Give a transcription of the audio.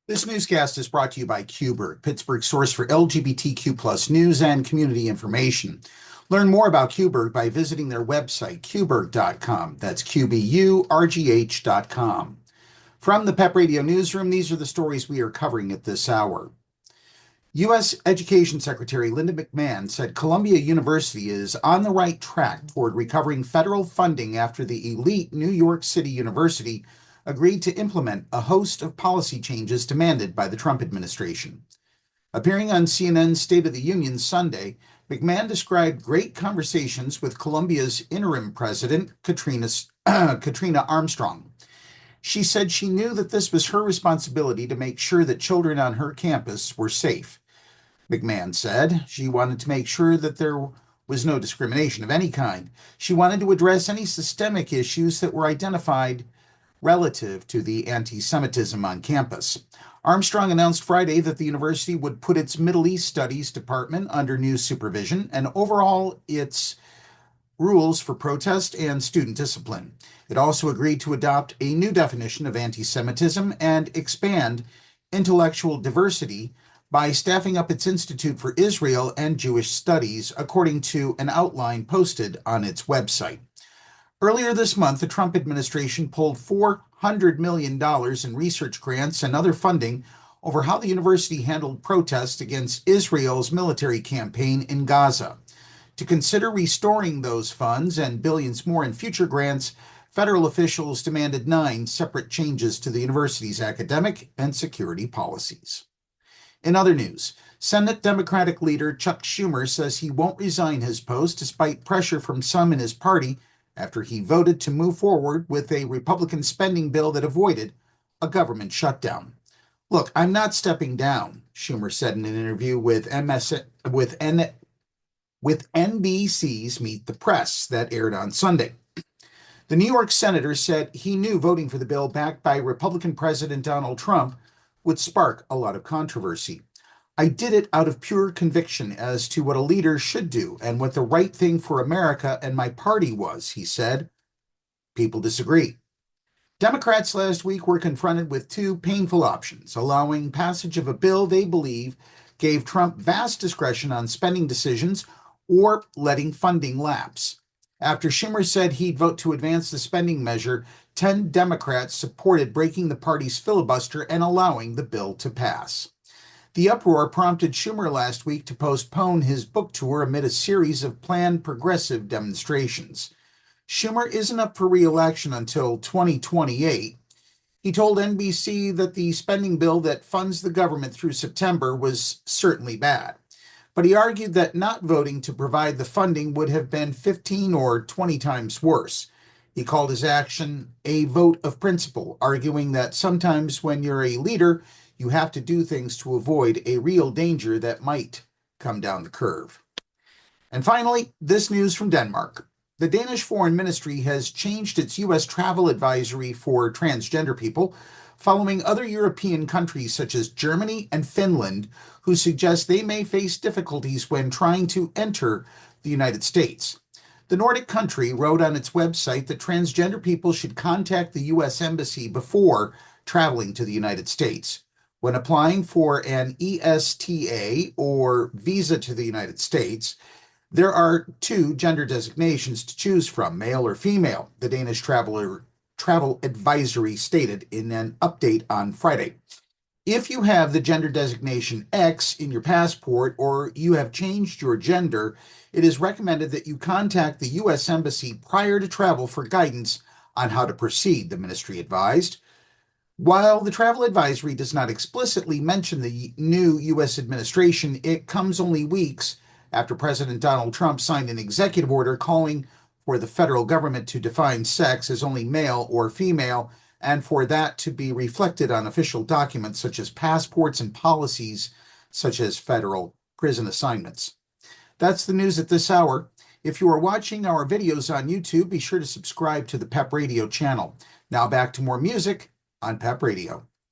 This newscast is brought to you by Qberg, Pittsburgh's source for LGBTQ plus news and community information. Learn more about Qberg by visiting their website, qberg.com. That's QBURGH.com. From the PEP Radio Newsroom, these are the stories we are covering at this hour. U.S. Education Secretary Linda McMahon said Columbia University is on the right track toward recovering federal funding after the elite New York City University agreed to implement a host of policy changes demanded by the Trump administration. Appearing on CNN's State of the Union Sunday, McMahon described great conversations with Columbia's interim president, Katrina Armstrong. She said she knew that this was her responsibility to make sure that children on her campus were safe. McMahon said she wanted to make sure that there was no discrimination of any kind. She wanted to address any systemic issues that were identified relative to the anti-Semitism on campus. Armstrong announced Friday that the university would put its Middle East Studies department under new supervision and overhaul its rules for protest and student discipline. It also agreed to adopt a new definition of anti-Semitism and expand intellectual diversity by staffing up its Institute for Israel and Jewish Studies, according to an outline posted on its website. Earlier this month, the Trump administration pulled $400 million in research grants and other funding over how the university handled protests against Israel's military campaign in Gaza. To consider restoring those funds and billions more in future grants, federal officials demanded 9 separate changes to the university's academic and security policies. In other news, Senate Democratic leader Chuck Schumer says he won't resign his post despite pressure from some in his party after he voted to move forward with a Republican spending bill that avoided a government shutdown. "Look, I'm not stepping down," Schumer said in an interview with NBC's Meet the Press that aired on Sunday. The New York senator said he knew voting for the bill backed by Republican President Donald Trump would spark a lot of controversy. "I did it out of pure conviction as to what a leader should do and what the right thing for America and my party was," he said. People disagree. Democrats last week were confronted with 2 painful options: allowing passage of a bill they believe gave Trump vast discretion on spending decisions, or letting funding lapse. After Schumer said he'd vote to advance the spending measure, 10 Democrats supported breaking the party's filibuster and allowing the bill to pass. The uproar prompted Schumer last week to postpone his book tour amid a series of planned progressive demonstrations. Schumer isn't up for re-election until 2028. He told NBC that the spending bill that funds the government through September was certainly bad, but he argued that not voting to provide the funding would have been 15 or 20 times worse. He called his action a vote of principle, arguing that sometimes when you're a leader, you have to do things to avoid a real danger that might come down the curve. And finally, this news from Denmark. The Danish Foreign Ministry has changed its U.S. travel advisory for transgender people, following other European countries such as Germany and Finland, who suggest they may face difficulties when trying to enter the United States. The Nordic country wrote on its website that transgender people should contact the U.S. Embassy before traveling to the United States. When applying for an ESTA or visa to the United States, there are 2 gender designations to choose from, male or female, the Danish travel advisory stated in an update on Friday. If you have the gender designation X in your passport or you have changed your gender, it is recommended that you contact the U.S. Embassy prior to travel for guidance on how to proceed, the ministry advised. While the travel advisory does not explicitly mention the new U.S. administration, it comes only weeks after President Donald Trump signed an executive order calling for the federal government to define sex as only male or female, and for that to be reflected on official documents such as passports and policies such as federal prison assignments. That's the news at this hour. If you are watching our videos on YouTube, be sure to subscribe to the PEP Radio channel. Now back to more music on PEP Radio.